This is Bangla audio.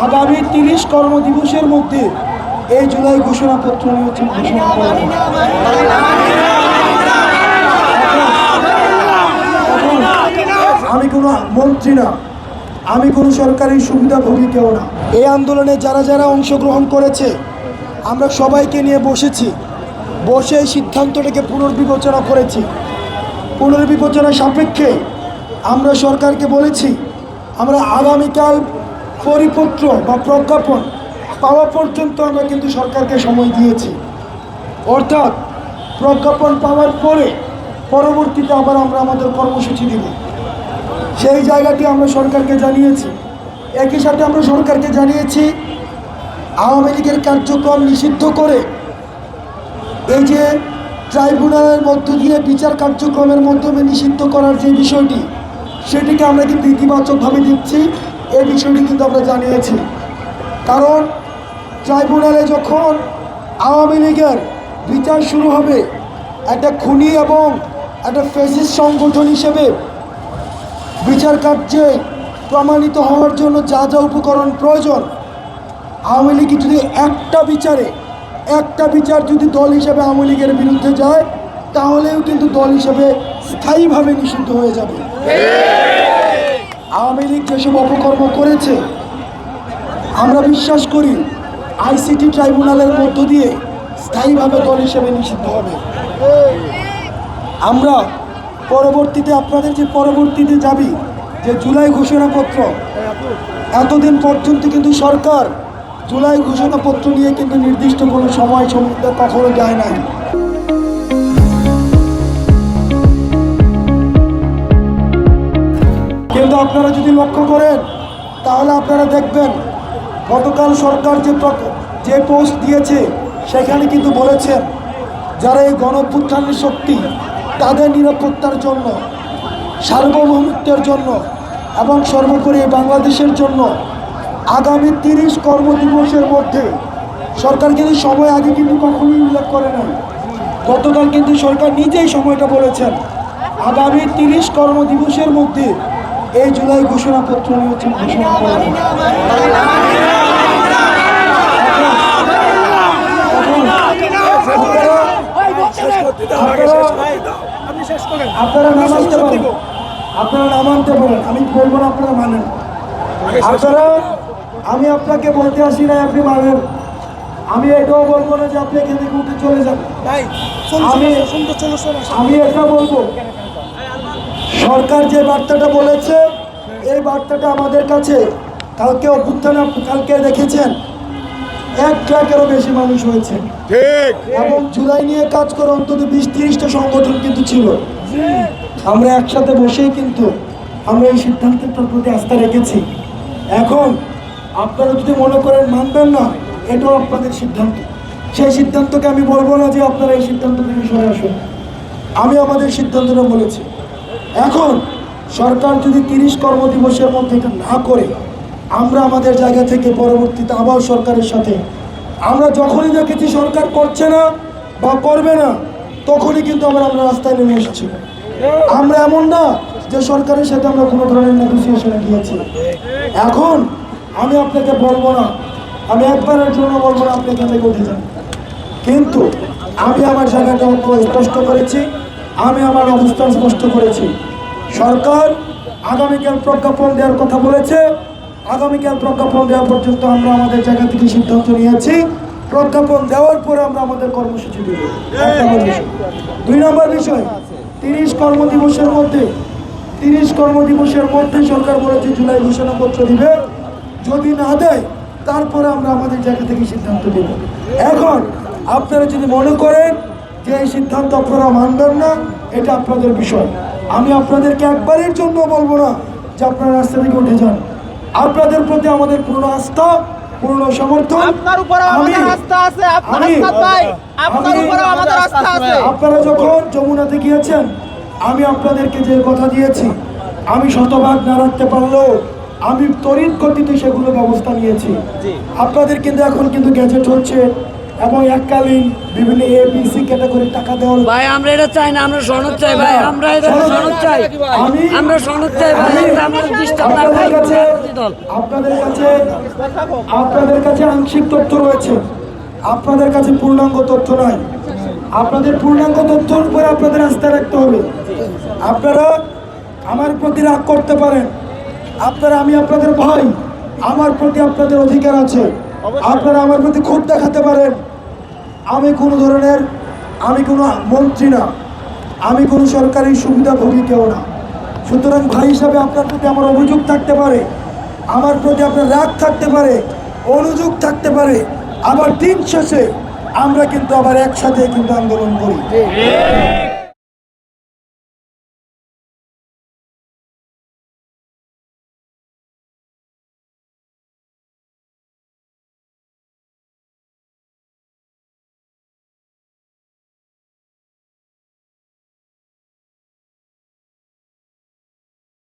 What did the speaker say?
আগামী 30 কর্মদিবসের মধ্যে এই জুলাই ঘোষণাপত্র নিয়ে ঘোষণা করা হবে। আমি কোনো মন্ত্রী না, আমি কোনো সরকারি সুবিধাভোগী কেউ না। এই আন্দোলনে যারা যারা অংশগ্রহণ করেছে আমরা সবাইকে নিয়ে বসেছি, বসে এই সিদ্ধান্তটাকে পুনর্বিবেচনা করেছি। পুনর্বিবেচনা সাপেক্ষে আমরা সরকারকে বলেছি আমরা আগামীকাল পরিপত্র বা প্রজ্ঞাপন পাওয়া পর্যন্ত আমরা কিন্তু সরকারকে সময় দিয়েছি। অর্থাৎ প্রজ্ঞাপন পাওয়ার পরে পরবর্তীতে আবার আমরা আমাদের কর্মসূচি দেব, সেই জায়গাটি আমরা সরকারকে জানিয়েছি। একই সাথে আমরা সরকারকে জানিয়েছি আওয়ামী লীগের কার্যক্রম নিষিদ্ধ করে এই যে ট্রাইব্যুনালের মধ্য দিয়ে বিচার কার্যক্রমের মাধ্যমে নিষিদ্ধ করার যে বিষয়টি, সেটিকে আমরা কিন্তু ইতিবাচকভাবে দিচ্ছি। এই বিষয়টি কিন্তু আমরা জানিয়েছি, কারণ ট্রাইব্যুনালে যখন আওয়ামী লীগের বিচার শুরু হবে, একটা খুনি এবং একটা ফ্যাসিস্ট সংগঠন হিসেবে বিচার কার্যে প্রমাণিত হওয়ার জন্য যা যা উপকরণ প্রয়োজন, আওয়ামী লীগ যদি একটা বিচার যদি দল হিসেবে আওয়ামী লীগের বিরুদ্ধে যায়, তাহলেও কিন্তু দল হিসেবে স্থায়ীভাবে নিষিদ্ধ হয়ে যাবে। আওয়ামী লীগ যেসব অপকর্ম করেছে, আমরা বিশ্বাস করি আইসিটি ট্রাইব্যুনালের মধ্য দিয়ে স্থায়ীভাবে দল হিসেবে নিষিদ্ধ হবে। আমরা পরবর্তীতে আপনাদের যে পরবর্তীতে যাবি যে জুলাই ঘোষণাপত্র, এতদিন পর্যন্ত কিন্তু সরকার জুলাই ঘোষণাপত্র নিয়ে কিন্তু নির্দিষ্ট কোনো সময় সীমা কখনো যায় নাই। কিন্তু আপনারা যদি লক্ষ্য করেন তাহলে আপনারা দেখবেন গতকাল সরকার যে পোস্ট দিয়েছে সেখানে কিন্তু বলেছেন যারা এই গণঅভ্যুত্থানের শক্তি, তাদের নিরাপত্তার জন্য, সার্বভৌমত্বের জন্য এবং সর্বোপরি বাংলাদেশের জন্য আগামী 30 কর্মদিবসের মধ্যে, সরকার কিন্তু সময় আগে কিন্তু কখনোই উল্লেখ করে নাই, গতকাল কিন্তু সরকার নিজেই সময়টা বলেছেন, আগামী 30 কর্মদিবসের মধ্যে এই জুলাই ঘোষণাপত্র নিয়ে ঘোষণা করা হবে। আপনারা না মানতে পারেন, আমি বলবো না আপনারা মানেন। আপনারা, আমি আপনাকে বলতে আসি না আপনি মানেন, আমি এটাও বলবো না যে আপনি এখান থেকে উঠে চলে যান। আমি এটা বলবো, সরকার যে বার্তাটা বলেছে এই বার্তাটা আমাদের কাছে কালকে অভ্যুত্থানে কালকে দেখেছেন 1 লাখেরও বেশি মানুষ হয়েছে, এবং জুলাই নিয়ে কাজ করে অন্তত 20-30টা সংগঠন কিন্তু ছিল। আমরা একসাথে বসেই কিন্তু আমরা এই সিদ্ধান্তের প্রতি আস্থা রেখেছি। এখন আপনারা যদি মনে করেন মানবেন না, এটাও আপনাদের সিদ্ধান্ত। সেই সিদ্ধান্তকে আমি বলবো না যে আপনারা এই সিদ্ধান্ত থেকে সরে আসুন, আমি আমাদের সিদ্ধান্তটা বলেছি। এখন সরকার যদি 30 কর্মদিবসের মধ্যে এটা না করে, আমরা আমাদের জায়গা থেকে পরবর্তীতে আবার সরকারের সাথে, আমরা যখনই দেখেছি সরকার করছে না বা করবে না, তখনই কিন্তু আমরা রাস্তায় নেমে এসেছি। আমরা এমন না যে সরকারের সাথে আমরা কোনো ধরনের নেগোসিয়েশনে গিয়েছি। এখন আমি আপনাকে বলবো না, আমি একবারের জন্য বলবো না আপনি এখান থেকে উঠে যান, কিন্তু আমি আমার জায়গাটা স্পষ্ট করেছি, আমি আমার অবস্থান স্পষ্ট করেছি। সরকার আগামীকাল প্রজ্ঞাপন দেওয়ার কথা বলেছে, আগামীকাল প্রজ্ঞাপন দেওয়া পর্যন্ত আমরা আমাদের জায়গা থেকে সিদ্ধান্ত নিয়েছি। প্রজ্ঞাপন দেওয়ার পরে আমরা আমাদের কর্মসূচি দেব। 2 নম্বর বিষয়, 30 কর্মদিবসের মধ্যে সরকার বলেছে জুলাই ঘোষণাপত্র দিবে, যদি না দেয় তারপরে আমরা আমাদের জায়গা থেকে সিদ্ধান্ত দেব। এখন আপনারা যদি মনে করেন যে এই সিদ্ধান্ত আপনারা মানবেন না, এটা আপনাদের বিষয়। আমি আপনাদেরকে একবারের জন্য বলবো না যে আপনারা রাস্তা থেকে উঠে যান। আপনাদের প্রতি আমাদের পূর্ণ আস্থা, পূর্ণ সমর্থন। আপনারা যখন যমুনাতে গিয়েছেন, আমি আপনাদেরকে যে কথা দিয়েছি, আমি শতভাগ না রাখতে পারলেও আমি তড়িৎ গতিতে সেগুলো ব্যবস্থা নিয়েছি। আপনাদের কিন্তু এখন কিন্তু গ্যাজেট হচ্ছে, এবং এককালীন বিভিন্ন এবিসি ক্যাটাগরি টাকা দেওয়ার ভাই আমরা এটা চাই না, আমরা সনদ চাই ভাই, আমরা এটা সনদ চাই, আমরা সনদ চাই ভাই, আমরা ডিস্টার্ব না ভাই। আপনাদের কাছে আংশিক তথ্য রয়েছে, আপনাদের কাছে পূর্ণাঙ্গ তথ্য নাই। আপনাদের পূর্ণাঙ্গ তথ্যের উপরে আপনাদের আস্থা রাখতে হবে। আপনারা আমার প্রতি রাগ করতে পারেন, আমি আপনাদের ভাই, আমার প্রতি আপনাদের অধিকার আছে। আপনারা আমার প্রতি ক্ষোভ দেখাতে পারেন। আমি কোনো মন্ত্রী না, আমি কোনো সরকারি সুবিধাভোগী কেউ না। সুতরাং ভাই হিসাবে আপনার প্রতি আমার অভিযোগ থাকতে পারে, আমার প্রতি আপনার রাগ থাকতে পারে, অনুযোগ থাকতে পারে। আবার দিন শেষে আমরা কিন্তু আবার একসাথে কিন্তু আন্দোলন করি।